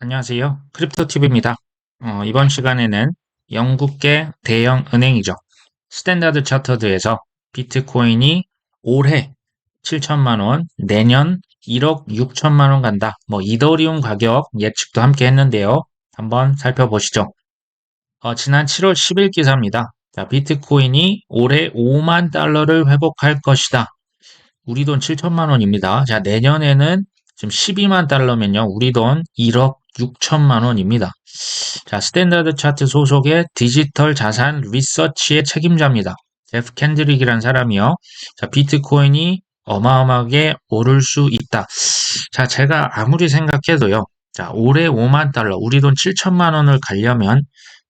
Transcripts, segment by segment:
안녕하세요. 크립토TV입니다. 이번 시간에는 영국계 대형 은행이죠. 스탠다드 차터드에서 비트코인이 올해 7천만 원, 내년 1억 6천만 원 간다. 이더리움 가격 예측도 함께 했는데요. 한번 살펴보시죠. 지난 7월 10일 기사입니다. 자, 비트코인이 올해 5만 달러를 회복할 것이다. 우리 돈 7천만 원입니다. 자, 내년에는 지금 12만 달러면요. 우리 돈 1억 6천만 원입니다. 자, 스탠다드 차트 소속의 디지털 자산 리서치의 책임자입니다. 제프 캔드릭이라는 사람이요. 자, 비트코인이 어마어마하게 오를 수 있다. 자, 제가 아무리 생각해도요. 자, 올해 5만 달러, 우리 돈 7천만 원을 가려면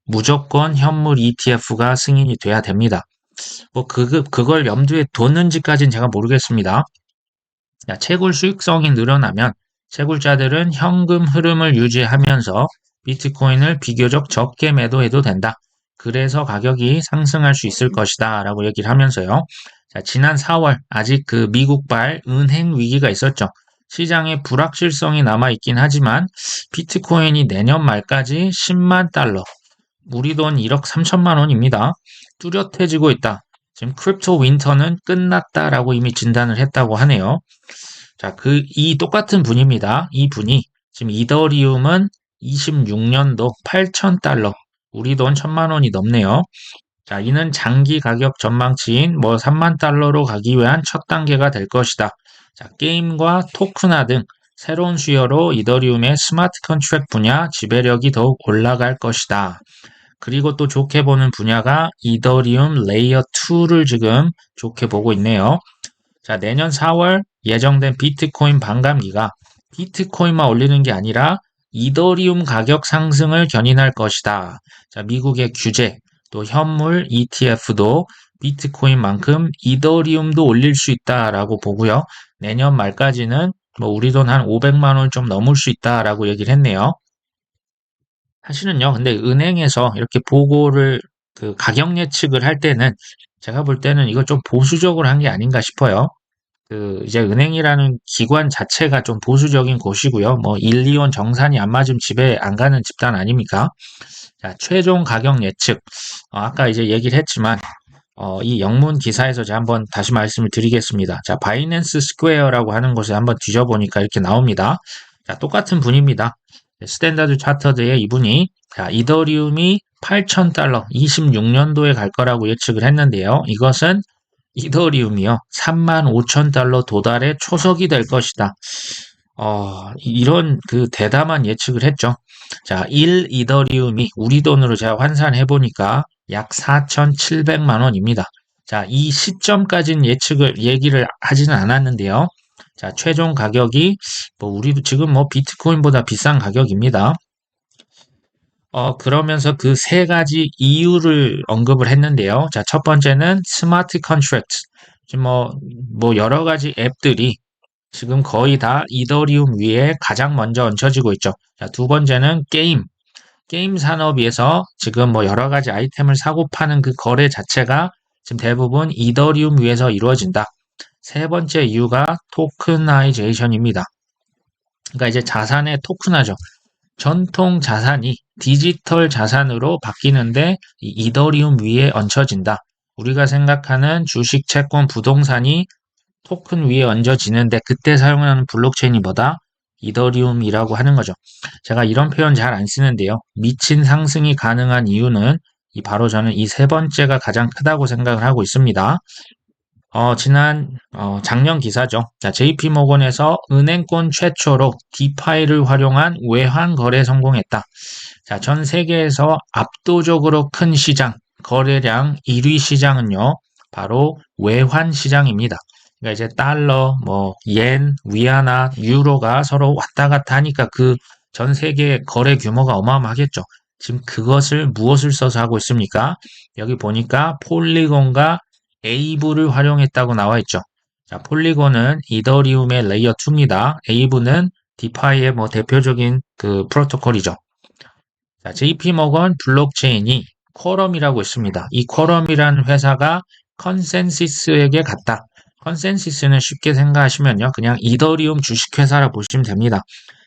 무조건 현물 ETF가 승인이 돼야 됩니다. 그걸 염두에 뒀는지까지는 제가 모르겠습니다. 자, 채굴 수익성이 늘어나면 채굴자들은 현금 흐름을 유지하면서 비트코인을 비교적 적게 매도해도 된다. 그래서 가격이 상승할 수 있을 것이다. 라고 얘기를 하면서요. 자, 지난 4월 아직 그 미국발 은행 위기가 있었죠. 시장에 불확실성이 남아있긴 하지만 비트코인이 내년 말까지 10만 달러, 우리 돈 1억 3천만 원입니다. 뚜렷해지고 있다. 지금 크립토 윈터는 끝났다라고 이미 진단을 했다고 하네요. 자, 이 똑같은 분입니다. 이 분이 지금 이더리움은 26년도 8,000달러, 우리 돈 1,000만 원이 넘네요. 자, 이는 장기 가격 전망치인 3만 달러로 가기 위한 첫 단계가 될 것이다. 자, 게임과 토크나 등 새로운 수요로 이더리움의 스마트 컨트랙 분야 지배력이 더욱 올라갈 것이다. 그리고 또 좋게 보는 분야가 이더리움 레이어 2를 지금 좋게 보고 있네요. 자, 내년 4월 예정된 비트코인 반감기가 비트코인만 올리는 게 아니라 이더리움 가격 상승을 견인할 것이다. 자, 미국의 규제, 또 현물 ETF도 비트코인만큼 이더리움도 올릴 수 있다라고 보고요. 내년 말까지는 우리 돈 한 500만 원 좀 넘을 수 있다라고 얘기를 했네요. 사실은요, 근데 은행에서 이렇게 보고를 가격 예측을 할 때는 제가 볼 때는 이거 좀 보수적으로 한 게 아닌가 싶어요. 이제 은행이라는 기관 자체가 좀 보수적인 곳이고요. 1, 2원 정산이 안 맞으면 집에 안 가는 집단 아닙니까? 자, 최종 가격 예측. 아까 이제 얘기를 했지만, 이 영문 기사에서 제가 한번 다시 말씀을 드리겠습니다. 자, 바이낸스 스퀘어라고 하는 곳에 한번 뒤져보니까 이렇게 나옵니다. 자, 똑같은 분입니다. 스탠다드 차터드의 이분이, 자, 이더리움이 8,000달러, 26년도에 갈 거라고 예측을 했는데요. 이것은 이더리움이요. 35,000달러 도달의 초석이 될 것이다. 이런 대담한 예측을 했죠. 자, 1 이더리움이 우리 돈으로 제가 환산해 보니까 약 4,700만 원입니다. 자, 이 시점까지는 얘기를 하지는 않았는데요. 자, 최종 가격이 우리도 지금 비트코인보다 비싼 가격입니다. 그러면서 그 세 가지 이유를 언급을 했는데요. 자, 첫 번째는 스마트 컨트랙트. 지금 여러 가지 앱들이 지금 거의 다 이더리움 위에 가장 먼저 얹혀지고 있죠. 자, 두 번째는 게임 산업에서 지금 여러 가지 아이템을 사고 파는 그 거래 자체가 지금 대부분 이더리움 위에서 이루어진다. 세 번째 이유가 토크나이제이션입니다. 그러니까 이제 자산의 토큰화죠. 전통 자산이 디지털 자산으로 바뀌는데 이 이더리움 위에 얹혀진다. 우리가 생각하는 주식, 채권, 부동산이 토큰 위에 얹어지는데 그때 사용하는 블록체인이 뭐다? 이더리움이라고 하는 거죠. 제가 이런 표현 잘 안 쓰는데요. 미친 상승이 가능한 이유는 바로 저는 이 세 번째가 가장 크다고 생각을 하고 있습니다. 작년 기사죠. 자, JP모건에서 은행권 최초로 디파이를 활용한 외환 거래 성공했다. 자, 전 세계에서 압도적으로 큰 시장, 거래량 1위 시장은요, 바로 외환 시장입니다. 그러니까 이제 달러, 옌, 위안화, 유로가 서로 왔다 갔다 하니까 그 전 세계 거래 규모가 어마어마하겠죠. 지금 그것을 무엇을 써서 하고 있습니까? 여기 보니까 폴리곤과 에이브를 활용했다고 나와 있죠. 자, 폴리곤은 이더리움의 레이어 2입니다. 에이브는 디파이의 대표적인 프로토콜이죠. 자, JP모건 블록체인이 쿼럼이라고 있습니다. 이 쿼럼이라는 회사가 컨센시스에게 갔다. 컨센시스는 쉽게 생각하시면요. 그냥 이더리움 주식회사라 보시면 됩니다.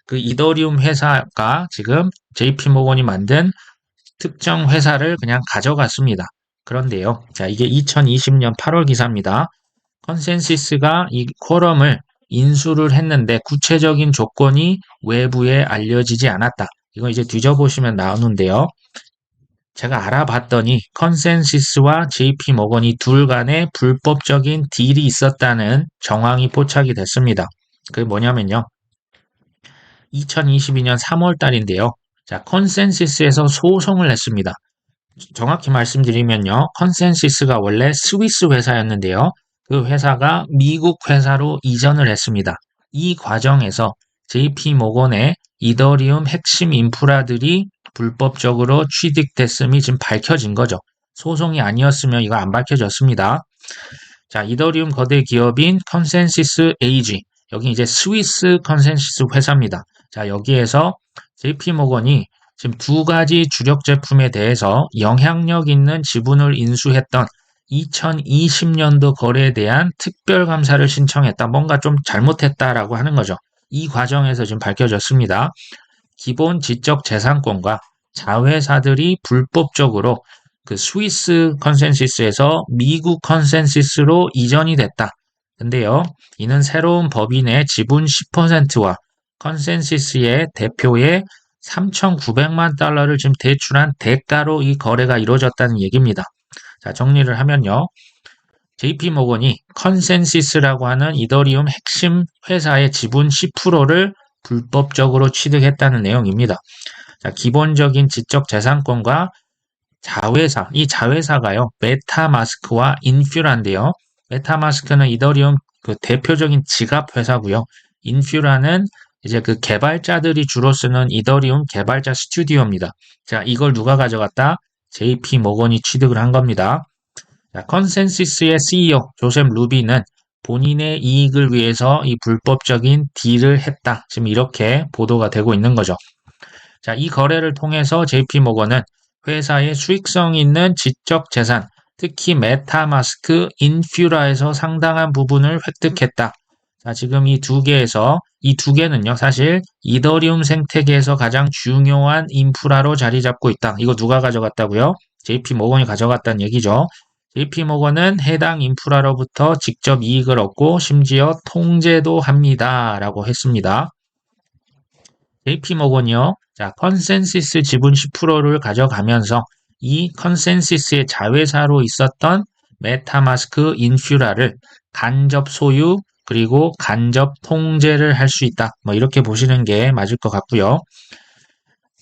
그 이더리움 회사가 지금 JP모건이 만든 특정 회사를 그냥 가져갔습니다. 그런데요. 자, 이게 2020년 8월 기사입니다. 컨센시스가 이 쿼럼을 인수를 했는데 구체적인 조건이 외부에 알려지지 않았다. 이거 이제 뒤져보시면 나오는데요. 제가 알아봤더니 컨센시스와 JP모건이 둘 간에 불법적인 딜이 있었다는 정황이 포착이 됐습니다. 그게 뭐냐면요. 2022년 3월 달인데요. 자, 컨센시스에서 소송을 냈습니다. 정확히 말씀드리면요. 컨센시스가 원래 스위스 회사였는데요. 그 회사가 미국 회사로 이전을 했습니다. 이 과정에서 JP모건의 이더리움 핵심 인프라들이 불법적으로 취득됐음이 지금 밝혀진 거죠. 소송이 아니었으면 이거 안 밝혀졌습니다. 자, 이더리움 거대 기업인 컨센시스 AG. 여기 이제 스위스 컨센시스 회사입니다. 자, 여기에서 JP모건이 지금 두 가지 주력 제품에 대해서 영향력 있는 지분을 인수했던 2020년도 거래에 대한 특별감사를 신청했다. 뭔가 좀 잘못했다라고 하는 거죠. 이 과정에서 지금 밝혀졌습니다. 기본 지적 재산권과 자회사들이 불법적으로 그 스위스 컨센시스에서 미국 컨센시스로 이전이 됐다. 근데요, 이는 새로운 법인의 지분 10%와 컨센시스의 대표의 3,900만 달러를 지금 대출한 대가로 이 거래가 이루어졌다는 얘기입니다. 자, 정리를 하면요. JP모건이 컨센시스라고 하는 이더리움 핵심 회사의 지분 10%를 불법적으로 취득했다는 내용입니다. 자, 기본적인 지적 재산권과 자회사, 이 자회사가요, 메타마스크와 인퓨라인데요. 메타마스크는 이더리움 그 대표적인 지갑 회사고요. 인퓨라는 이제 그 개발자들이 주로 쓰는 이더리움 개발자 스튜디오입니다. 자, 이걸 누가 가져갔다? JP모건이 취득을 한 겁니다. 자, 컨센시스의 CEO 조셉 루비는 본인의 이익을 위해서 이 불법적인 딜을 했다. 지금 이렇게 보도가 되고 있는 거죠. 자, 이 거래를 통해서 JP모건은 회사의 수익성 있는 지적 재산, 특히 메타마스크, 인퓨라에서 상당한 부분을 획득했다. 자, 지금 이 두 개는요, 사실 이더리움 생태계에서 가장 중요한 인프라로 자리 잡고 있다. 이거 누가 가져갔다고요? JP모건이 가져갔다는 얘기죠. JP모건은 해당 인프라로부터 직접 이익을 얻고 심지어 통제도 합니다. 라고 했습니다. JP모건이요. 자, 컨센시스 지분 10%를 가져가면서 이 컨센시스의 자회사로 있었던 메타마스크 인퓨라를 간접 소유 그리고 간접 통제를 할 수 있다. 뭐 이렇게 보시는 게 맞을 것 같고요.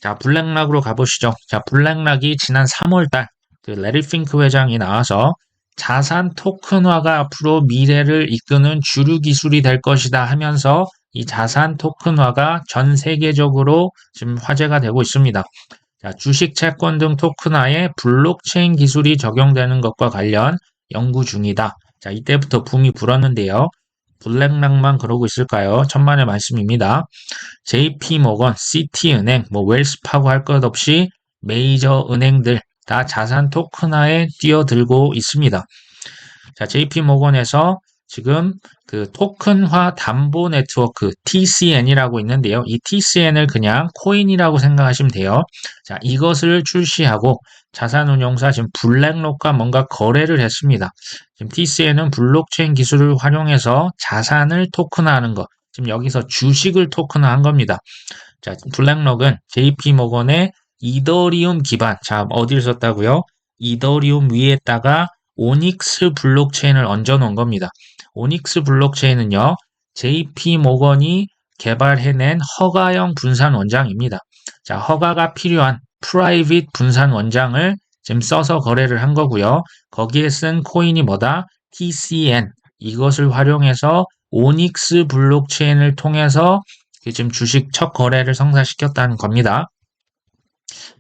자, 블랙락으로 가보시죠. 자, 블랙락이 지난 3월달 그 레리 핑크 회장이 나와서 자산 토큰화가 앞으로 미래를 이끄는 주류 기술이 될 것이다 하면서 이 자산 토큰화가 전 세계적으로 지금 화제가 되고 있습니다. 자, 주식 채권 등 토큰화에 블록체인 기술이 적용되는 것과 관련 연구 중이다. 자, 이때부터 붐이 불었는데요. 블랙락만 그러고 있을까요? 천만의 말씀입니다. JP모건, 시티은행, 웰스파고 할 것 없이 메이저 은행들 다 자산 토큰화에 뛰어들고 있습니다. 자, JP모건에서 지금 그 토큰화 담보 네트워크 TCN이라고 있는데요. 이 TCN을 그냥 코인이라고 생각하시면 돼요. 자, 이것을 출시하고 자산운용사 지금 블랙록과 뭔가 거래를 했습니다. 지금 TCN은 블록체인 기술을 활용해서 자산을 토큰화하는 것. 지금 여기서 주식을 토큰화한 겁니다. 자, 블랙록은 JP모건의 이더리움 기반. 자, 어디를 썼다고요? 이더리움 위에다가 오닉스 블록체인을 얹어 놓은 겁니다. 오닉스 블록체인은요, JP모건이 개발해낸 허가형 분산 원장입니다. 자, 허가가 필요한 프라이빗 분산 원장을 지금 써서 거래를 한 거고요. 거기에 쓴 코인이 뭐다? TCN. 이것을 활용해서 오닉스 블록체인을 통해서 지금 주식 첫 거래를 성사시켰다는 겁니다.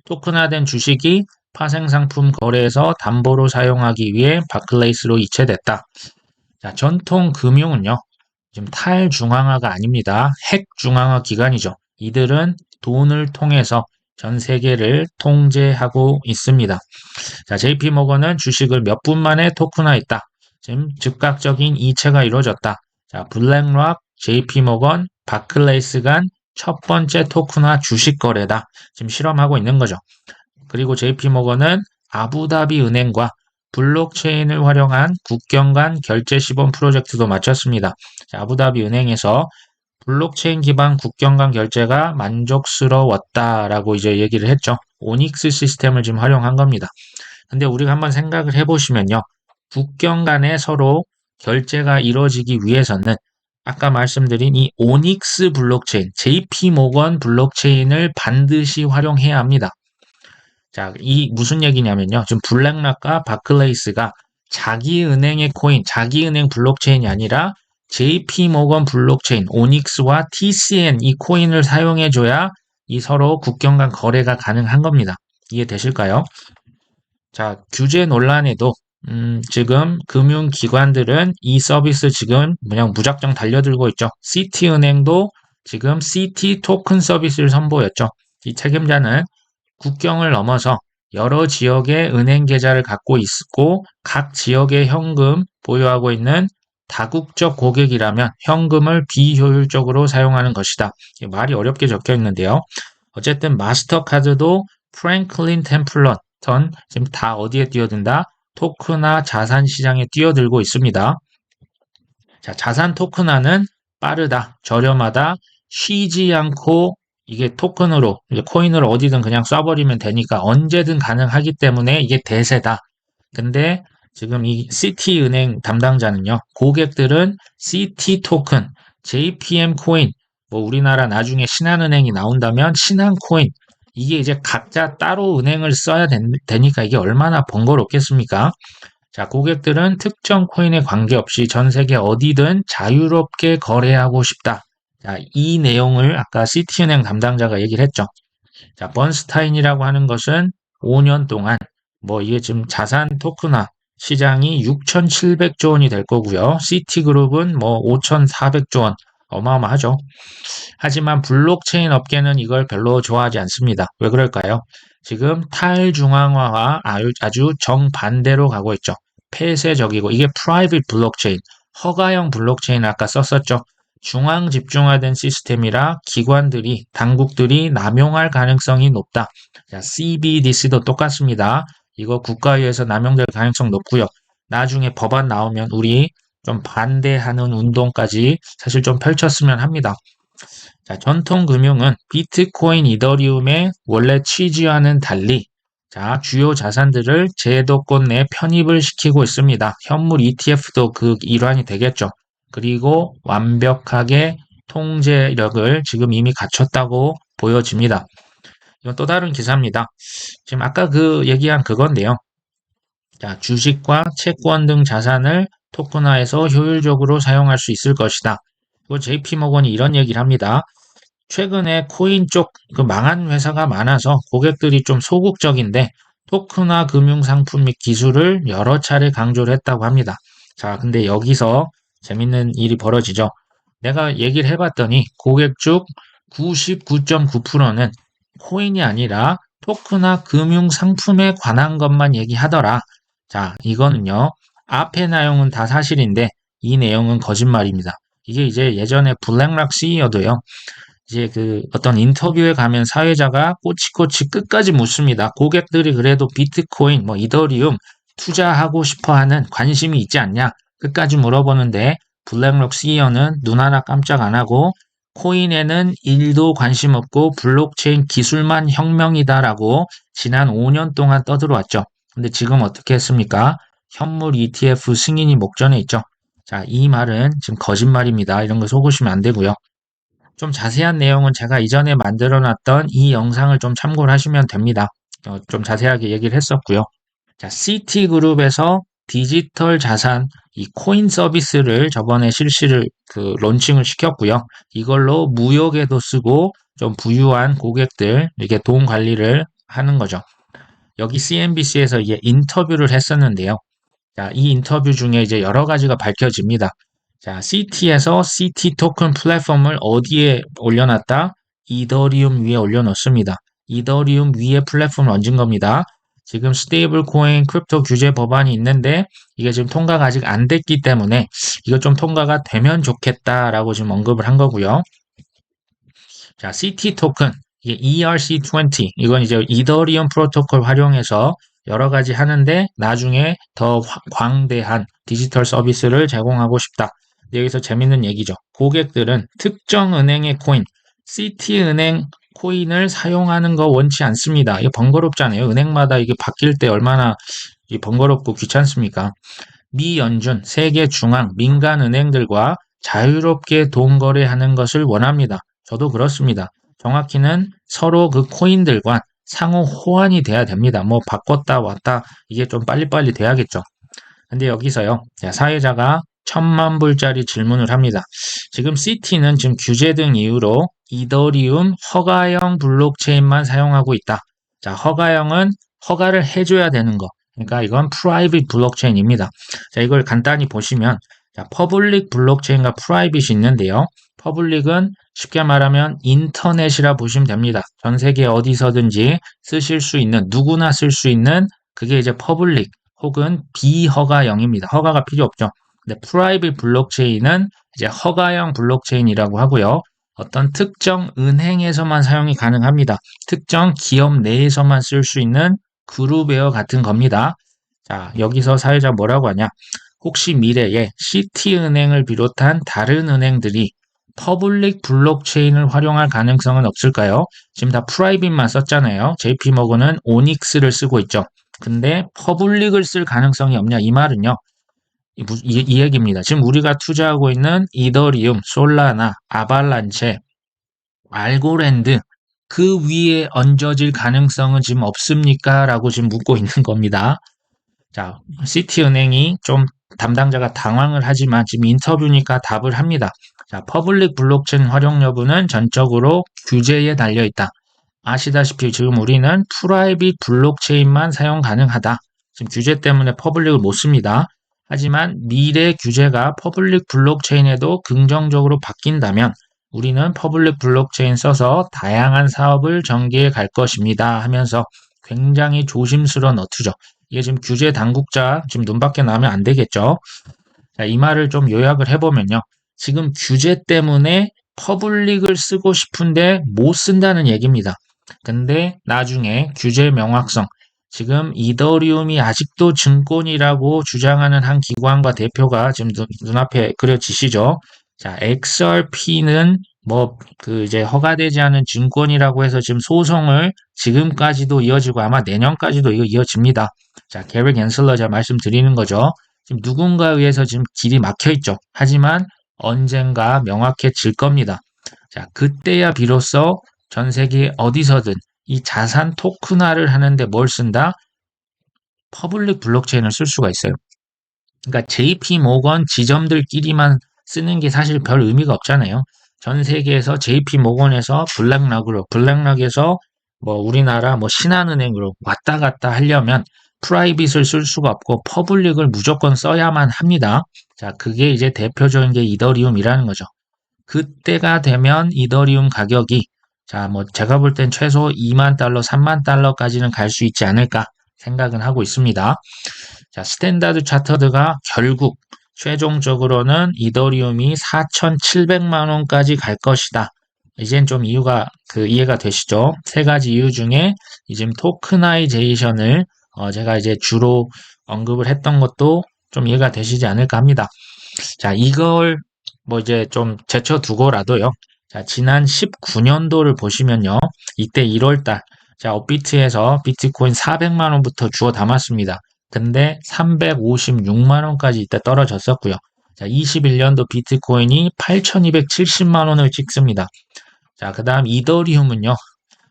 토큰화된 주식이 파생상품 거래에서 담보로 사용하기 위해 바클레이스로 이체됐다. 자, 전통 금융은요, 지금 탈중앙화가 아닙니다. 핵중앙화 기관이죠. 이들은 돈을 통해서 전 세계를 통제하고 있습니다. 자, JP모건은 주식을 몇 분 만에 토큰화했다. 지금 즉각적인 이체가 이루어졌다. 자, 블랙락, JP모건, 바클레이스 간 첫 번째 토큰화 주식 거래다. 지금 실험하고 있는 거죠. 그리고 JP모건은 아부다비 은행과 블록체인을 활용한 국경 간 결제 시범 프로젝트도 마쳤습니다. 아부다비 은행에서 블록체인 기반 국경 간 결제가 만족스러웠다라고 이제 얘기를 했죠. 오닉스 시스템을 지금 활용한 겁니다. 근데 우리가 한번 생각을 해보시면요. 국경 간에 서로 결제가 이루어지기 위해서는 아까 말씀드린 이 오닉스 블록체인, JP모건 블록체인을 반드시 활용해야 합니다. 자, 이 무슨 얘기냐면요. 지금 블랙락과 바클레이스가 자기 은행의 코인, 자기 은행 블록체인이 아니라 JP모건 블록체인, 오닉스와 TCN 이 코인을 사용해줘야 이 서로 국경 간 거래가 가능한 겁니다. 이해되실까요? 자, 규제 논란에도 지금 금융기관들은 이 서비스 지금 그냥 무작정 달려들고 있죠. 시티은행도 지금 시티 토큰 서비스를 선보였죠. 이 책임자는 국경을 넘어서 여러 지역의 은행 계좌를 갖고 있고 각 지역의 현금 보유하고 있는 다국적 고객이라면 현금을 비효율적으로 사용하는 것이다. 말이 어렵게 적혀 있는데요. 어쨌든 마스터카드도 프랭클린 템플턴 지금 다 어디에 뛰어든다? 토큰화 자산 시장에 뛰어들고 있습니다. 자, 자산 토큰화는 빠르다, 저렴하다, 쉬지 않고 이게 토큰으로, 이제 코인으로 어디든 그냥 쏴버리면 되니까 언제든 가능하기 때문에 이게 대세다. 근데 지금 이 시티은행 담당자는요, 고객들은 시티 토큰, JPM 코인, 뭐 우리나라 나중에 신한은행이 나온다면 신한코인, 이게 이제 각자 따로 은행을 써야 되니까 이게 얼마나 번거롭겠습니까? 자, 고객들은 특정 코인에 관계없이 전 세계 어디든 자유롭게 거래하고 싶다. 자, 이 내용을 아까 시티은행 담당자가 얘기를 했죠. 자, 번스타인이라고 하는 것은 5년 동안 뭐 이게 지금 자산 토큰화 시장이 6,700조 원이 될 거고요. 시티그룹은 뭐 5,400조 원 어마어마하죠. 하지만 블록체인 업계는 이걸 별로 좋아하지 않습니다. 왜 그럴까요? 지금 탈중앙화와 아주 정반대로 가고 있죠. 폐쇄적이고 이게 프라이빗 블록체인, 허가형 블록체인 아까 썼었죠. 중앙 집중화된 시스템이라 기관들이, 당국들이 남용할 가능성이 높다. 자, CBDC도 똑같습니다. 이거 국가위에서 남용될 가능성 높고요. 나중에 법안 나오면 우리 좀 반대하는 운동까지 사실 좀 펼쳤으면 합니다. 자, 전통 금융은 비트코인, 이더리움의 원래 취지와는 달리 자, 주요 자산들을 제도권 내 편입을 시키고 있습니다. 현물 ETF도 그 일환이 되겠죠. 그리고 완벽하게 통제력을 지금 이미 갖췄다고 보여집니다. 이건 또 다른 기사입니다. 지금 아까 그 얘기한 그건데요. 자, 주식과 채권 등 자산을 토큰화해서 효율적으로 사용할 수 있을 것이다. 그리고 JP모건이 이런 얘기를 합니다. 최근에 코인 쪽 그 망한 회사가 많아서 고객들이 좀 소극적인데 토큰화 금융 상품 및 기술을 여러 차례 강조를 했다고 합니다. 자, 근데 여기서 재밌는 일이 벌어지죠. 내가 얘기를 해봤더니 고객 중 99.9%는 코인이 아니라 토큰화 금융 상품에 관한 것만 얘기하더라. 자, 이거는요. 앞의 내용은 다 사실인데 이 내용은 거짓말입니다. 이게 이제 예전에 블랙락 CEO도요. 이제 그 어떤 인터뷰에 가면 사회자가 꼬치꼬치 끝까지 묻습니다. 고객들이 그래도 비트코인, 뭐 이더리움 투자하고 싶어 하는 관심이 있지 않냐? 끝까지 물어보는데 블랙록 CEO는 눈 하나 깜짝 안 하고 코인에는 1도 관심 없고 블록체인 기술만 혁명이다라고 지난 5년 동안 떠들어왔죠. 근데 지금 어떻게 했습니까? 현물 ETF 승인이 목전에 있죠. 자, 이 말은 지금 거짓말입니다. 이런 거 속으시면 안 되고요. 좀 자세한 내용은 제가 이전에 만들어 놨던 이 영상을 좀 참고를 하시면 됩니다. 좀 자세하게 얘기를 했었고요. 자, 시티그룹에서 디지털 자산, 이 코인 서비스를 저번에 론칭을 시켰고요. 이걸로 무역에도 쓰고 좀 부유한 고객들, 이렇게 돈 관리를 하는 거죠. 여기 CNBC에서 이게 인터뷰를 했었는데요. 자, 이 인터뷰 중에 이제 여러 가지가 밝혀집니다. 자, CT에서 CT 토큰 플랫폼을 어디에 올려놨다? 이더리움 위에 올려놓습니다. 이더리움 위에 플랫폼을 얹은 겁니다. 지금 스테이블 코인 크립토 규제 법안이 있는데 이게 지금 통과가 아직 안 됐기 때문에 이거 좀 통과가 되면 좋겠다라고 지금 언급을 한 거고요. 자, CT 토큰, 이게 ERC20, 이건 이제 이더리움 프로토콜 활용해서 여러 가지 하는데 나중에 더 광대한 디지털 서비스를 제공하고 싶다. 여기서 재밌는 얘기죠. 고객들은 특정 은행의 코인, CT은행 코인을 사용하는 거 원치 않습니다. 이거 번거롭잖아요. 은행마다 이게 바뀔 때 얼마나 번거롭고 귀찮습니까? 미 연준, 세계 중앙, 민간 은행들과 자유롭게 돈 거래하는 것을 원합니다. 저도 그렇습니다. 정확히는 서로 그 코인들과 상호 호환이 돼야 됩니다. 뭐 바꿨다 왔다 이게 좀 빨리빨리 돼야겠죠. 근데 여기서요. 사회자가 1,000만 불짜리 질문을 합니다. 지금 CT는 지금 규제 등 이유로 이더리움 허가형 블록체인만 사용하고 있다. 자, 허가형은 허가를 해줘야 되는 거. 그러니까 이건 프라이빗 블록체인입니다. 자, 이걸 간단히 보시면 자, 퍼블릭 블록체인과 프라이빗이 있는데요. 퍼블릭은 쉽게 말하면 인터넷이라 보시면 됩니다. 전 세계 어디서든지 쓰실 수 있는, 누구나 쓸 수 있는 그게 이제 퍼블릭 혹은 비허가형입니다. 허가가 필요 없죠. 근데 프라이빗 블록체인은 이제 허가형 블록체인이라고 하고요. 어떤 특정 은행에서만 사용이 가능합니다. 특정 기업 내에서만 쓸 수 있는 그룹웨어 같은 겁니다. 자, 여기서 사회자 뭐라고 하냐? 혹시 미래에 시티은행을 비롯한 다른 은행들이 퍼블릭 블록체인을 활용할 가능성은 없을까요? 지금 다 프라이빗만 썼잖아요. JP모건은 오닉스를 쓰고 있죠. 근데 퍼블릭을 쓸 가능성이 없냐? 이 말은요. 이 얘기입니다. 지금 우리가 투자하고 있는 이더리움, 솔라나, 아발란체, 알고랜드 그 위에 얹어질 가능성은 지금 없습니까? 라고 지금 묻고 있는 겁니다. 자, 시티은행이 좀 담당자가 당황을 하지만 지금 인터뷰니까 답을 합니다. 자, 퍼블릭 블록체인 활용 여부는 전적으로 규제에 달려 있다. 아시다시피 지금 우리는 프라이빗 블록체인만 사용 가능하다. 지금 규제 때문에 퍼블릭을 못 씁니다. 하지만 미래 규제가 퍼블릭 블록체인에도 긍정적으로 바뀐다면 우리는 퍼블릭 블록체인 써서 다양한 사업을 전개해 갈 것입니다 하면서 굉장히 조심스러운 어투죠. 이게 지금 규제 당국자 지금 눈 밖에 나면 안 되겠죠. 자, 이 말을 좀 요약을 해보면요. 지금 규제 때문에 퍼블릭을 쓰고 싶은데 못 쓴다는 얘기입니다. 근데 나중에 규제 명확성, 지금 이더리움이 아직도 증권이라고 주장하는 한 기관과 대표가 지금 눈앞에 그려지시죠. 자, XRP는 이제 허가되지 않은 증권이라고 해서 지금 소송을 지금까지도 이어지고 아마 내년까지도 이거 이어집니다. 자, 게리 갠슬러 제가 말씀드리는 거죠. 지금 누군가에 의해서 지금 길이 막혀 있죠. 하지만 언젠가 명확해질 겁니다. 자, 그때야 비로소 전 세계 어디서든 이 자산 토큰화를 하는데 뭘 쓴다? 퍼블릭 블록체인을 쓸 수가 있어요. 그러니까 JP 모건 지점들끼리만 쓰는 게 사실 별 의미가 없잖아요. 전 세계에서 JP 모건에서 블랙락으로, 블랙락에서 우리나라 신한은행으로 왔다 갔다 하려면 프라이빗을 쓸 수가 없고 퍼블릭을 무조건 써야만 합니다. 자, 그게 이제 대표적인 게 이더리움이라는 거죠. 그때가 되면 이더리움 가격이 자, 제가 볼 땐 최소 2만 달러, 3만 달러까지는 갈 수 있지 않을까 생각은 하고 있습니다. 자, 스탠다드 차터드가 결국 최종적으로는 이더리움이 4,700만 원까지 갈 것이다. 이젠 좀 이해가 되시죠? 세 가지 이유 중에 지금 토크나이제이션을 제가 이제 주로 언급을 했던 것도 좀 이해가 되시지 않을까 합니다. 자, 이걸 이제 좀 제쳐두고라도요. 자, 지난 19년도를 보시면요. 이때 1월달, 자, 업비트에서 비트코인 400만 원부터 주워 담았습니다. 근데 356만 원까지 이때 떨어졌었고요. 자, 21년도 비트코인이 8,270만 원을 찍습니다. 자, 그 다음 이더리움은요.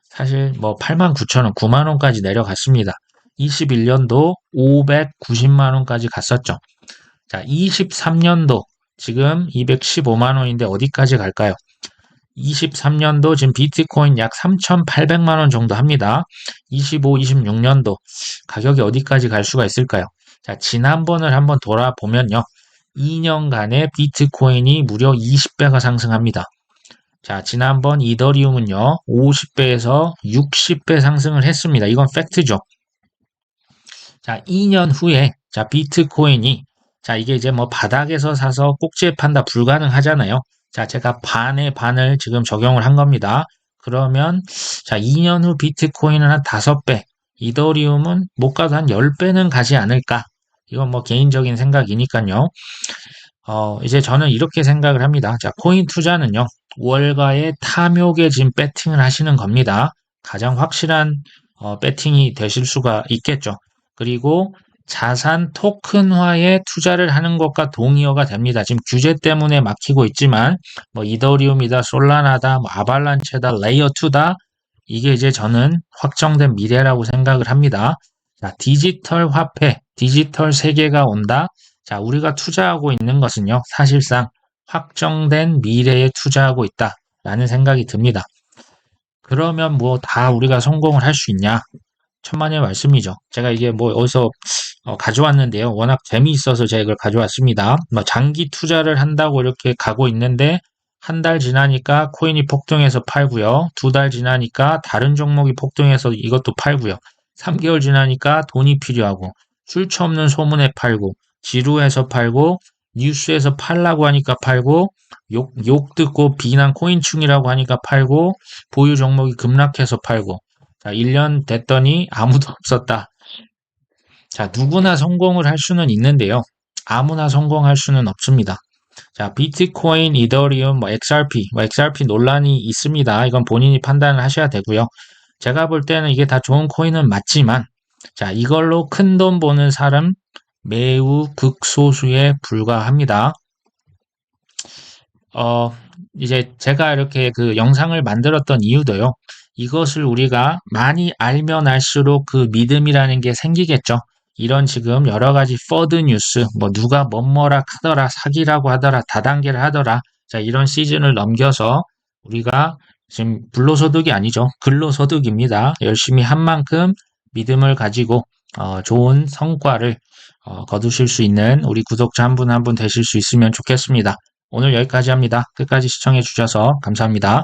사실 89,000원, 9만 원까지 내려갔습니다. 21년도 590만 원까지 갔었죠. 자, 23년도 지금 215만 원인데 어디까지 갈까요? 23년도 지금 비트코인 약 3,800만 원 정도 합니다. 25, 26년도 가격이 어디까지 갈 수가 있을까요? 자, 지난번을 한번 돌아보면요. 2년간의 비트코인이 무려 20배가 상승합니다. 자, 지난번 이더리움은요. 50배에서 60배 상승을 했습니다. 이건 팩트죠. 자, 2년 후에 자, 비트코인이 자, 이게 이제 바닥에서 사서 꼭지에 판다 불가능하잖아요. 자, 제가 반의 반을 지금 적용을 한 겁니다. 그러면 자, 2년 후 비트코인은 한 5배, 이더리움은 못 가도 한 10배는 가지 않을까. 이건 뭐 개인적인 생각이니까요. 이제 저는 이렇게 생각을 합니다. 자, 코인 투자는요, 월가의 탐욕에 지금 배팅을 하시는 겁니다. 가장 확실한 배팅이 되실 수가 있겠죠. 그리고 자산 토큰화에 투자를 하는 것과 동의어가 됩니다. 지금 규제 때문에 막히고 있지만, 뭐 이더리움이다, 솔라나다, 뭐 아발란체다, 레이어2다, 이게 이제 저는 확정된 미래라고 생각을 합니다. 자, 디지털 화폐, 디지털 세계가 온다. 자, 우리가 투자하고 있는 것은요, 사실상 확정된 미래에 투자하고 있다라는 생각이 듭니다. 그러면 뭐 다 우리가 성공을 할 수 있냐? 천만의 말씀이죠. 제가 이게 뭐 어디서 가져왔는데요. 워낙 재미있어서 제가 이걸 가져왔습니다. 뭐 장기 투자를 한다고 이렇게 가고 있는데 한 달 지나니까 코인이 폭등해서 팔고요. 2달 지나니까 다른 종목이 폭등해서 이것도 팔고요. 3개월 지나니까 돈이 필요하고 출처 없는 소문에 팔고 지루해서 팔고 뉴스에서 팔라고 하니까 팔고 욕 듣고 비난 코인충이라고 하니까 팔고 보유 종목이 급락해서 팔고 자, 1년 됐더니 아무도 없었다. 자, 누구나 성공을 할 수는 있는데요. 아무나 성공할 수는 없습니다. 자, 비트코인, 이더리움, 뭐 XRP 논란이 있습니다. 이건 본인이 판단을 하셔야 되고요. 제가 볼 때는 이게 다 좋은 코인은 맞지만, 자, 이걸로 큰 돈 버는 사람 매우 극소수에 불과합니다. 이제 제가 이렇게 그 영상을 만들었던 이유도요. 이것을 우리가 많이 알면 알수록 그 믿음이라는 게 생기겠죠. 이런 지금 여러 가지 퍼드 뉴스, 뭐 누가 뭐뭐라 하더라, 사기라고 하더라, 다단계를 하더라. 자, 이런 시즌을 넘겨서 우리가 지금 불로소득이 아니죠. 근로소득입니다. 열심히 한 만큼 믿음을 가지고 좋은 성과를 거두실 수 있는 우리 구독자 한 분 한 분 되실 수 있으면 좋겠습니다. 오늘 여기까지 합니다. 끝까지 시청해 주셔서 감사합니다.